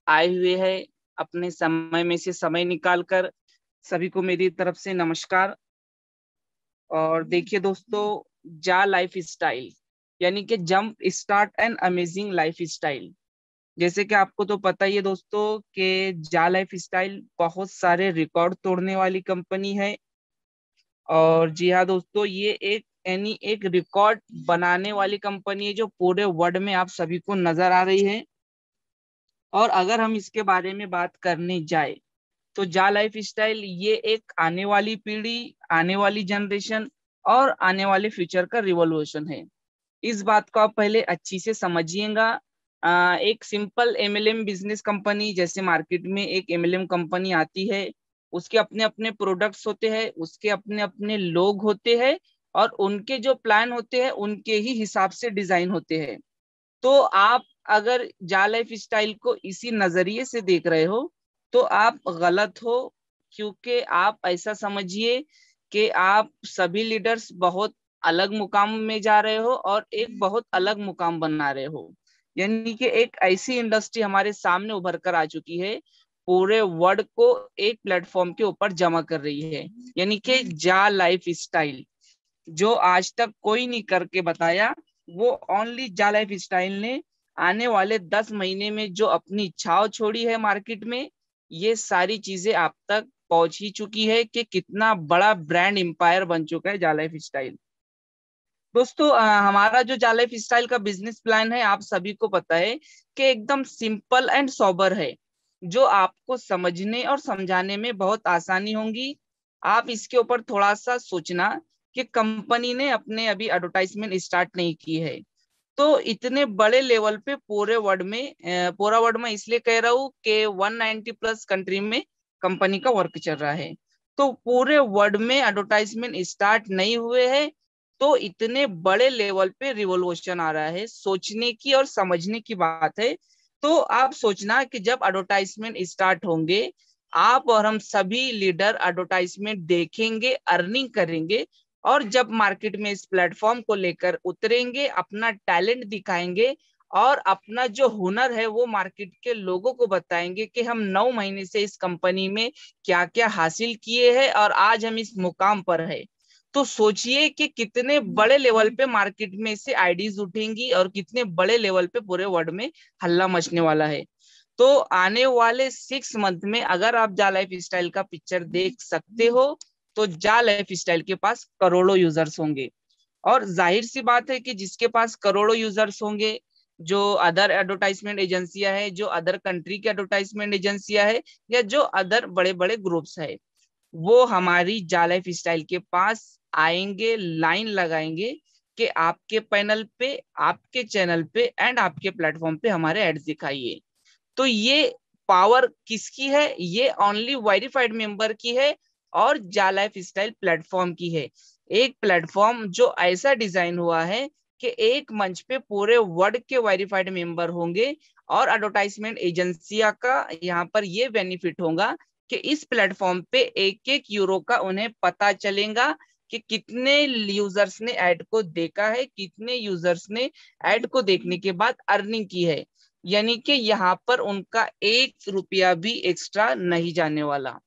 आए हुए हैं। अपने समय में से समय निकालकर सभी को मेरी तरफ से नमस्कार। और देखिए दोस्तों, जा लाइफ स्टाइल यानी कि jump start and amazing life style. जैसे कि आपको तो पता ही है दोस्तों कि जा लाइफ स्टाइल बहुत सारे रिकॉर्ड तोड़ने वाली कंपनी है। और जी हाँ दोस्तों, ये एक रिकॉर्ड बनाने वाली कंपनी है जो पूरे वर्ल्ड में आप सभी को नजर आ रही है। और अगर हम इसके बारे में बात करने जाए तो जा लाइफ स्टाइल ये एक आने वाली पीढ़ी, आने वाली जनरेशन और आने वाले फ्यूचर का रिवॉल्यूशन है। इस बात को आप पहले अच्छी से समझिएगा। एक सिंपल एमएलएम बिजनेस कंपनी, जैसे मार्केट में एक एमएलएम कंपनी आती है, उसके अपने अपने प्रोडक्ट्स होते हैं, उसके अपने अपने लोग होते हैं और उनके जो प्लान होते हैं उनके ही हिसाब से डिजाइन होते हैं। तो आप अगर जा लाइफ स्टाइल को इसी नजरिए से देख रहे हो तो आप गलत हो। क्योंकि आप ऐसा समझिए कि आप सभी लीडर्स बहुत अलग मुकाम में जा रहे हो और एक बहुत अलग मुकाम बना रहे हो। यानी कि एक ऐसी इंडस्ट्री हमारे सामने उभर कर आ चुकी है, पूरे वर्ल्ड को एक प्लेटफॉर्म के ऊपर जमा कर रही है। यानी कि जा लाइफ स्टाइल जो आज तक कोई नहीं करके बताया, वो ओनली जा लाइफ स्टाइल ने आने वाले 10 महीने में जो अपनी छाव छोड़ी है मार्केट में, ये सारी चीजें आप तक पहुंच ही चुकी है कि कितना बड़ा ब्रांड एम्पायर बन चुका है जा लाइफ स्टाइल। दोस्तों, हमारा जो जा लाइफ स्टाइल का बिजनेस प्लान है आप सभी को पता है कि एकदम सिंपल एंड सोबर है, जो आपको समझने और समझाने में बहुत आसानी होंगी। आप इसके ऊपर थोड़ा सा सोचना कि कंपनी ने अपने अभी एडवर्टाइजमेंट स्टार्ट नहीं की है। तो इतने बड़े लेवल पे पूरा वर्ल्ड में इसलिए कह रहा हूँ कि 190 प्लस कंट्री में कंपनी का वर्क चल रहा है। तो पूरे वर्ल्ड में एडवर्टाइजमेंट स्टार्ट नहीं हुए हैं, तो इतने बड़े लेवल पे रिवॉल्यूशन आ रहा है, सोचने की और समझने की बात है। तो आप सोचना कि जब एडवर्टाइजमेंट स्टार्ट होंगे, आप और हम सभी लीडर एडवर्टाइजमेंट देखेंगे, अर्निंग करेंगे। और जब मार्केट में इस प्लेटफॉर्म को लेकर उतरेंगे, अपना टैलेंट दिखाएंगे और अपना जो हुनर है वो मार्केट के लोगों को बताएंगे कि हम 9 महीने से इस कंपनी में क्या क्या हासिल किए हैं और आज हम इस मुकाम पर है। तो सोचिए कि कितने बड़े लेवल पे मार्केट में से आईडीज उठेंगी और कितने बड़े लेवल पे पूरे वर्ल्ड में हल्ला मचने वाला है। तो आने वाले 6 मंथ में अगर आप जा लाइफ स्टाइल का पिक्चर देख सकते हो तो जा लाइफ स्टाइल के पास करोड़ों यूजर्स होंगे। और जाहिर सी बात है कि जिसके पास करोड़ों यूजर्स होंगे, जो अदर एडवर्टाइजमेंट एजेंसियां है, जो अदर कंट्री की एडवर्टाइजमेंट एजेंसियां है, या जो अदर बड़े बड़े ग्रुप्स है, वो हमारी जा लाइफ स्टाइल के पास आएंगे, लाइन लगाएंगे कि आपके पैनल पे, आपके चैनल पे एंड आपके प्लेटफॉर्म पे हमारे एड्स दिखाइए। तो ये पावर किसकी है? ये ओनली वेरीफाइड मेंबर की है और जा लाइफ स्टाइल प्लेटफॉर्म की है। एक प्लेटफॉर्म जो ऐसा डिजाइन हुआ है कि एक मंच पे पूरे वर्ल्ड के वेरीफाइड मेंबर होंगे। और एडवर्टाइजमेंट एजेंसिया का यहाँ पर ये बेनिफिट होगा कि इस प्लेटफॉर्म पे एक एक यूरो का उन्हें पता चलेगा कि कितने यूजर्स ने ऐड को देखा है, कितने यूजर्स ने ऐड को देखने के बाद अर्निंग की है। यानी कि यहाँ पर उनका 1 रुपया भी एक्स्ट्रा नहीं जाने वाला।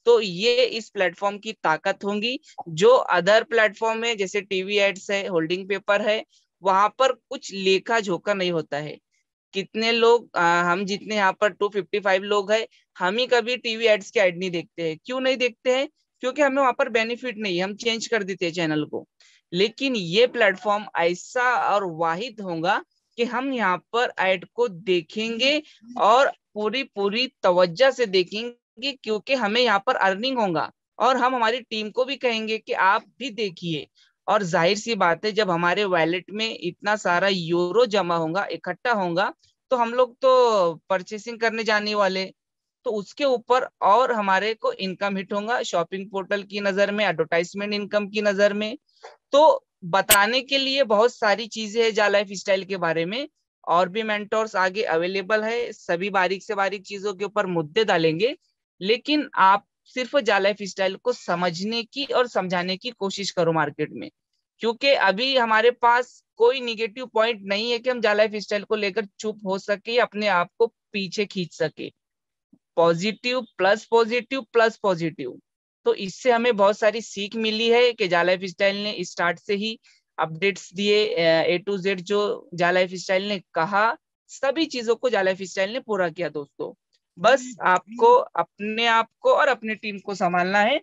तो ये इस प्लेटफॉर्म की ताकत होंगी। जो अदर प्लेटफॉर्म है जैसे टीवी एड्स है, होल्डिंग पेपर है, वहां पर कुछ लेखा जोखा नहीं होता है। कितने लोग हम जितने यहाँ पर 255 लोग हैं, हम ही कभी टीवी एड्स के ऐड नहीं देखते हैं। क्यों नहीं देखते हैं? क्योंकि हमें वहां पर बेनिफिट नहीं है, हम चेंज कर देते हैं चैनल को। लेकिन ये प्लेटफॉर्म ऐसा और वाहिद होगा कि हम यहाँ पर ऐड को देखेंगे और पूरी पूरी तवज्जो से देखेंगे, क्योंकि हमें यहाँ पर अर्निंग होगा। और हम हमारी टीम को भी कहेंगे कि आप भी देखिए। और जाहिर सी बात है, जब हमारे वॉलेट में इतना सारा यूरो जमा होगा, इकट्ठा होगा, तो हम लोग तो परचेसिंग करने जाने वाले। तो उसके ऊपर और हमारे को इनकम हिट होगा, शॉपिंग पोर्टल की नजर में, एडवर्टाइजमेंट इनकम की नजर में। तो बताने के लिए बहुत सारी चीजें हैं जा लाइफ स्टाइल के बारे में। और भी मेंटोर्स आगे अवेलेबल है, सभी बारीक से बारीक चीजों के ऊपर मुद्दे डालेंगे। लेकिन आप सिर्फ जा लाइफ स्टाइल को समझने की और समझाने की कोशिश करो मार्केट में। क्योंकि अभी हमारे पास कोई निगेटिव पॉइंट नहीं है कि हम जा लाइफ स्टाइल को लेकर चुप हो सके, अपने आप को पीछे खींच सके। Positive plus positive plus positive. तो इससे हमें बहुत सारी सीख मिली है कि जा लाइफ स्टाइल ने स्टार्ट से ही अपडेट्स दिए, A to Z जो जा लाइफ स्टाइल ने कहा, सभी चीजों को जा लाइफ स्टाइल ने पूरा किया दोस्तों। बस आपको अपने आप को और अपने टीम को संभालना है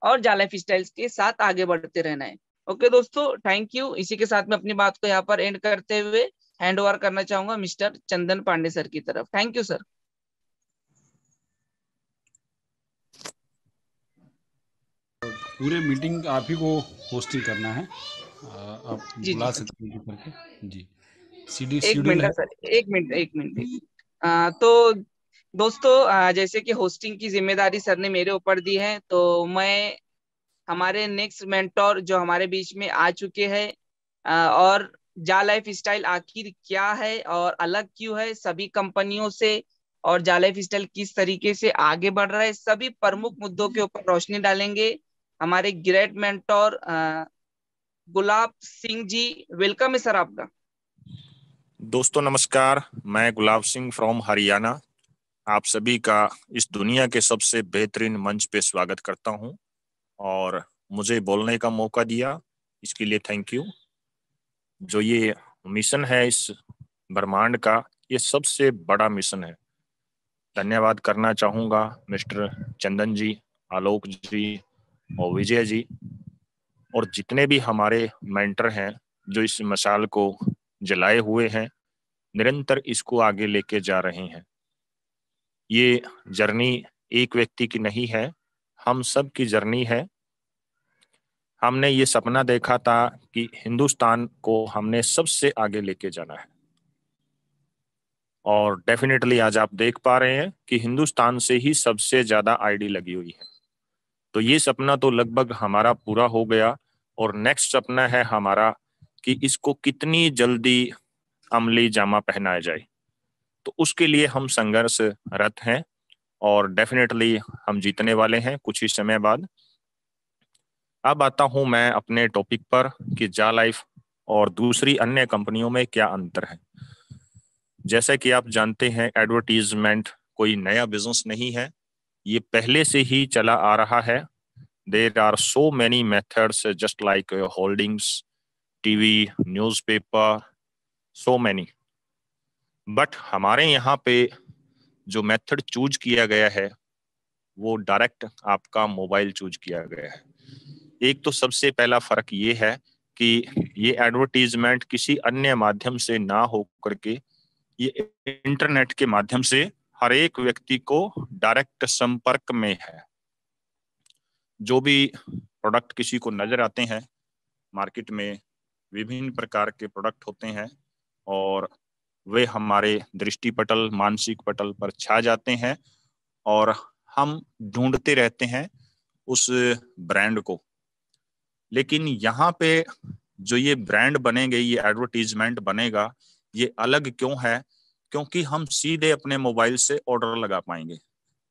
और जा लाइफ स्टाइल्स के साथ आगे बढ़ते रहना है। ओके दोस्तों, थैंक यू। इसी के साथ में अपनी बात को यहाँ पर एंड करते हुए हैंड ओवर करना चाहूंगा मिस्टर चंदन पांडे सर की तरफ। Thank you sir. पूरे मीटिंग आप ही को होस्टिंग करना है। आप जी जी बुला सर। सकते हैं करके जी। एक शेड्यूल मिनट है। सर, एक मिनट। तो दोस्तों, जैसे कि होस्टिंग की जिम्मेदारी सर ने मेरे ऊपर दी है, तो मैं हमारे नेक्स्ट मेंटोर जो हमारे बीच में आ चुके हैं, और जा लाइफ स्टाइल आखिर क्या है और अलग क्यों है सभी कंपनियों से, और जा लाइफ स्टाइल किस तरीके से आगे बढ़ रहा है, सभी प्रमुख मुद्दों के ऊपर रोशनी डालेंगे हमारे great mentor Gulab Singh ji. Welcome है सर आपका। दोस्तों नमस्कार, मैं गुलाब सिंह फ्रॉम हरियाणा आप सभी का इस दुनिया के सबसे बेहतरीन मंच पे स्वागत करता हूं और मुझे बोलने का मौका दिया इसके लिए थैंक यू। जो ये मिशन है इस ब्रह्मांड का, ये सबसे बड़ा मिशन है। धन्यवाद करना चाहूँगा मिस्टर चंदन जी, आलोक जी और विजय जी और जितने भी हमारे मेंटर हैं जो इस मशाल को जलाए हुए हैं, निरंतर इसको आगे लेके जा रहे हैं। ये जर्नी एक व्यक्ति की नहीं है, हम सब की जर्नी है। हमने ये सपना देखा था कि हिंदुस्तान को हमने सबसे आगे लेके जाना है और डेफिनेटली आज आप देख पा रहे हैं कि हिंदुस्तान से ही सबसे ज्यादा आईडी लगी हुई है। तो ये सपना तो लगभग हमारा पूरा हो गया और नेक्स्ट सपना है हमारा कि इसको कितनी जल्दी अमली जामा पहनाया जाए। तो उसके लिए हम संघर्षरत हैं और डेफिनेटली हम जीतने वाले हैं कुछ ही समय बाद। अब आता हूं मैं अपने टॉपिक पर कि जा लाइफ और दूसरी अन्य कंपनियों में क्या अंतर है। जैसा कि आप जानते हैं, एडवर्टीजमेंट कोई नया बिजनेस नहीं है, ये पहले से ही चला आ रहा है। There are so many methods just like holdings, TV, newspaper, so many. But हमारे यहाँ पे जो मेथड चूज किया गया है वो डायरेक्ट आपका मोबाइल चूज किया गया है। एक तो सबसे पहला फर्क ये है कि ये एडवर्टीजमेंट किसी अन्य माध्यम से ना हो करके ये इंटरनेट के माध्यम से हर एक व्यक्ति को डायरेक्ट संपर्क में है। जो भी प्रोडक्ट किसी को नजर आते हैं मार्केट में, विभिन्न प्रकार के प्रोडक्ट होते हैं और वे हमारे दृष्टि पटल, मानसिक पटल पर छा जाते हैं और हम ढूंढते रहते हैं उस ब्रांड को। लेकिन यहाँ पे जो ये ब्रांड बनेंगे, ये एडवर्टीजमेंट बनेगा, ये अलग क्यों है? क्योंकि हम सीधे अपने मोबाइल से ऑर्डर लगा पाएंगे।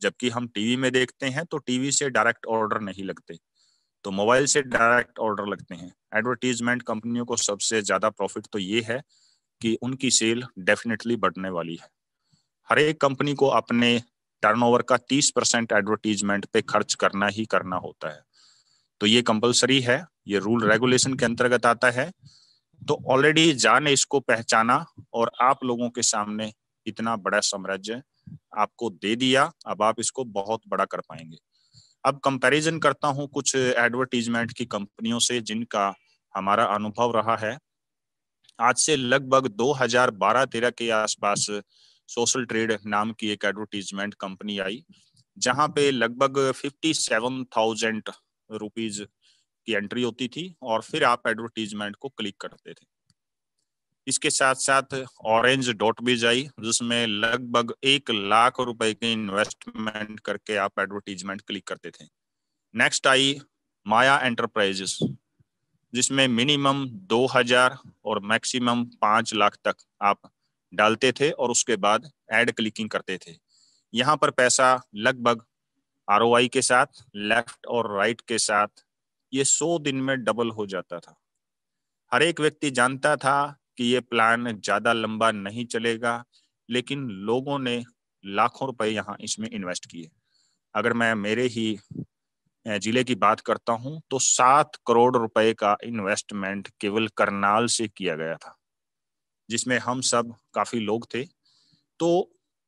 जबकि हम टीवी में देखते हैं तो टीवी से डायरेक्ट ऑर्डर नहीं लगते, तो मोबाइल से डायरेक्ट ऑर्डर लगते हैं। एडवर्टीजमेंट कंपनियों को सबसे ज्यादा प्रॉफिट तो ये है कि उनकी सेल डेफिनेटली बढ़ने वाली है। हर एक कंपनी को अपने टर्नओवर का 30% एडवर्टीजमेंट पे खर्च करना ही करना होता है। तो ये कंपलसरी है, ये रूल रेगुलेशन के अंतर्गत आता है। तो ऑलरेडी जा ने इसको पहचाना और आप लोगों के सामने इतना बड़ा साम्राज्य आपको दे दिया, अब आप इसको बहुत बड़ा कर पाएंगे। अब कंपैरिजन करता हूं कुछ एडवर्टीजमेंट की कंपनियों से जिनका हमारा अनुभव रहा है। आज से लगभग 2012-13 के आसपास सोशल ट्रेड नाम की एक एडवर्टीजमेंट कंपनी आई, जहां पे लगभग 57,000 रुपीज की एंट्री होती थी और फिर आप एडवर्टीजमेंट को क्लिक करते थे। इसके साथ साथ ऑरेंज डॉट भी आई, जिसमें लगभग 1 लाख रुपए की इन्वेस्टमेंट करके आप एडवर्टीजमेंट क्लिक करते थे। नेक्स्ट आई माया एंटरप्राइजेस, जिसमें मिनिमम 2,000 और मैक्सिमम 5 लाख तक आप डालते थे और उसके बाद एड क्लिकिंग करते थे। यहाँ पर पैसा लगभग ROI के साथ, लेफ्ट और राइट के साथ ये 100 दिन में डबल हो जाता था। हर एक व्यक्ति जानता था कि ये प्लान ज्यादा लंबा नहीं चलेगा, लेकिन लोगों ने लाखों रुपए यहाँ इसमें इन्वेस्ट किए। अगर मैं मेरे ही जिले की बात करता हूं तो 7 करोड़ रुपए का इन्वेस्टमेंट केवल करनाल से किया गया था, जिसमें हम सब काफी लोग थे। तो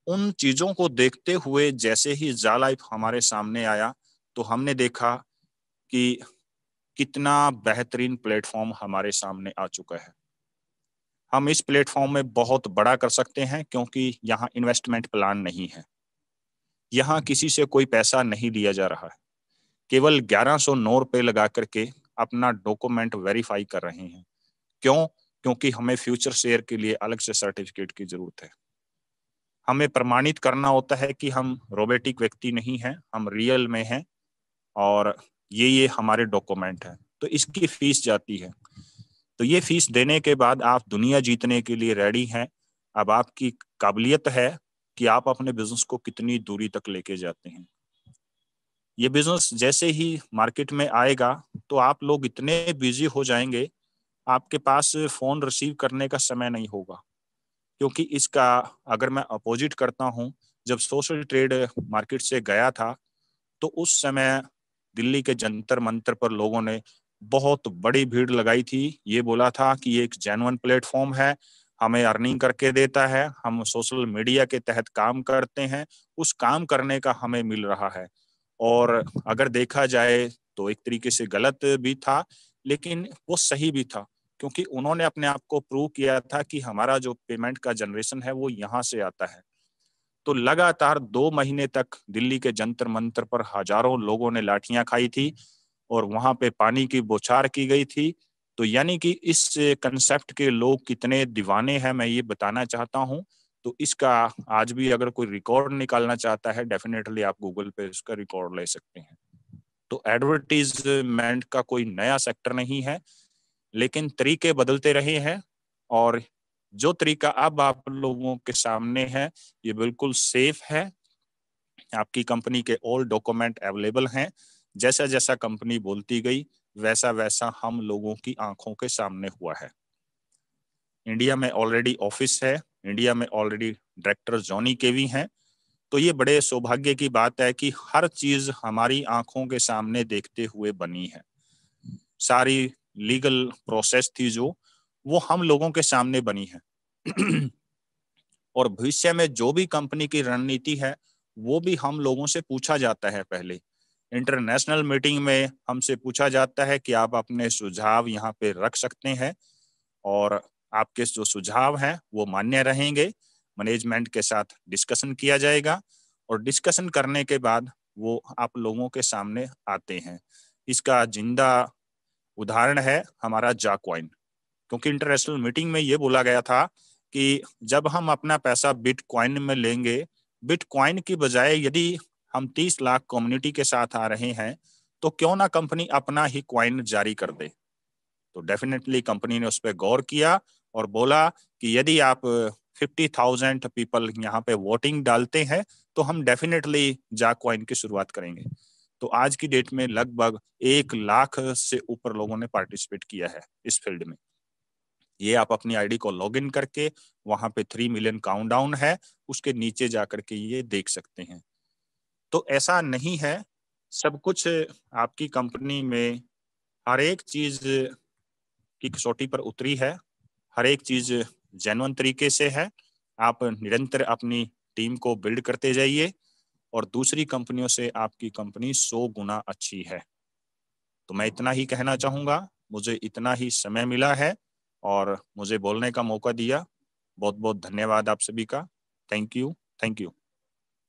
उन चीजों को देखते हुए जैसे ही जा लाइफ हमारे सामने आया तो हमने देखा कि कितना बेहतरीन प्लेटफॉर्म हमारे सामने आ चुका है। हम इस प्लेटफॉर्म में बहुत बड़ा कर सकते हैं, क्योंकि यहाँ इन्वेस्टमेंट प्लान नहीं है, यहाँ किसी से कोई पैसा नहीं लिया जा रहा है। केवल 1109 रुपए लगा करके अपना डॉक्यूमेंट वेरीफाई कर रहे हैं। क्यों? क्योंकि हमें फ्यूचर शेयर के लिए अलग से सर्टिफिकेट की जरूरत है। हमें प्रमाणित करना होता है कि हम रोबोटिक व्यक्ति नहीं हैं, हम रियल में हैं, और ये हमारे डॉक्यूमेंट है। तो इसकी फीस जाती है। तो ये फीस देने के बाद आप दुनिया जीतने के लिए रेडी हैं। अब आपकी काबिलियत है कि आप अपने बिजनेस को कितनी दूरी तक लेके जाते हैं। ये बिजनेस जैसे ही मार्केट में आएगा तो आप लोग इतने बिजी हो जाएंगे, आपके पास फोन रिसीव करने का समय नहीं होगा। क्योंकि इसका अगर मैं अपोजिट करता हूं, जब सोशल ट्रेड मार्केट से गया था तो उस समय दिल्ली के जंतर मंतर पर लोगों ने बहुत बड़ी भीड़ लगाई थी। ये बोला था कि ये एक जेन्युइन प्लेटफॉर्म है, हमें अर्निंग करके देता है, हम सोशल मीडिया के तहत काम करते हैं, उस काम करने का हमें मिल रहा है। और अगर देखा जाए तो एक तरीके से गलत भी था, लेकिन वो सही भी था, क्योंकि उन्होंने अपने आप को प्रूव किया था कि हमारा जो पेमेंट का जनरेशन है वो यहाँ से आता है। तो लगातार 2 महीने तक दिल्ली के जंतर मंतर पर हजारों लोगों ने लाठियां खाई थी और वहां पे पानी की बौछार की गई थी। तो यानी कि इस कंसेप्ट के लोग कितने दीवाने हैं, मैं ये बताना चाहता हूं। तो इसका आज भी अगर कोई रिकॉर्ड निकालना चाहता है, डेफिनेटली आप गूगल पे उसका रिकॉर्ड ले सकते हैं। तो एडवर्टीजमेंट का कोई नया सेक्टर नहीं है, लेकिन तरीके बदलते रहे हैं, और जो तरीका अब आप लोगों के सामने है ये बिल्कुल सेफ है। आपकी कंपनी के ऑल डॉक्यूमेंट अवेलेबल हैं। जैसा जैसा कंपनी बोलती गई वैसा वैसा हम लोगों की आंखों के सामने हुआ है। इंडिया में ऑलरेडी ऑफिस है, इंडिया में ऑलरेडी डायरेक्टर जॉनी केवी हैं। तो ये बड़े सौभाग्य की बात है कि हर चीज हमारी आंखों के सामने देखते हुए बनी है। सारी लीगल प्रोसेस थी जो वो हम लोगों के सामने बनी है। और भविष्य में जो भी कंपनी की रणनीति है वो भी हम लोगों से पूछा जाता है। पहले इंटरनेशनल मीटिंग में हमसे पूछा जाता है कि आप अपने सुझाव यहाँ पे रख सकते हैं, और आपके जो सुझाव हैं वो मान्य रहेंगे। मैनेजमेंट के साथ डिस्कशन किया जाएगा, और डिस्कशन करने के बाद वो आप लोगों के सामने आते हैं। इसका जिंदा उदाहरण है हमारा जाकॉइन। क्योंकि इंटरनेशनल मीटिंग में ये बोला गया था कि जब हम अपना पैसा बिटकॉइन में लेंगे, बिटकॉइन की बजाय यदि हम 30 लाख कम्युनिटी के साथ आ रहे हैं तो क्यों ना कंपनी अपना ही कॉइन जारी कर दे। तो डेफिनेटली कंपनी ने उस पर गौर किया और बोला कि यदि आप 50,000 पीपल यहाँ पे वोटिंग डालते हैं तो हम डेफिनेटली जाकॉइन की शुरुआत करेंगे। तो आज की डेट में लगभग 1 लाख से ऊपर लोगों ने पार्टिसिपेट किया है इस फील्ड में। ये आप अपनी आईडी को लॉगिन करके वहां पे 3 मिलियन काउंटडाउन है, उसके नीचे जाकर के ये देख सकते हैं। तो ऐसा नहीं है, सब कुछ आपकी कंपनी में हर एक चीज की कसौटी पर उतरी है, हर एक चीज जेन्युइन तरीके से है। आप निरंतर अपनी टीम को बिल्ड करते जाइए, और दूसरी कंपनियों से आपकी कंपनी 100 गुना अच्छी है। तो मैं इतना ही कहना चाहूंगा, मुझे इतना ही समय मिला है और मुझे बोलने का मौका दिया। बहुत बहुत धन्यवाद आप सभी का। Thank you, thank you.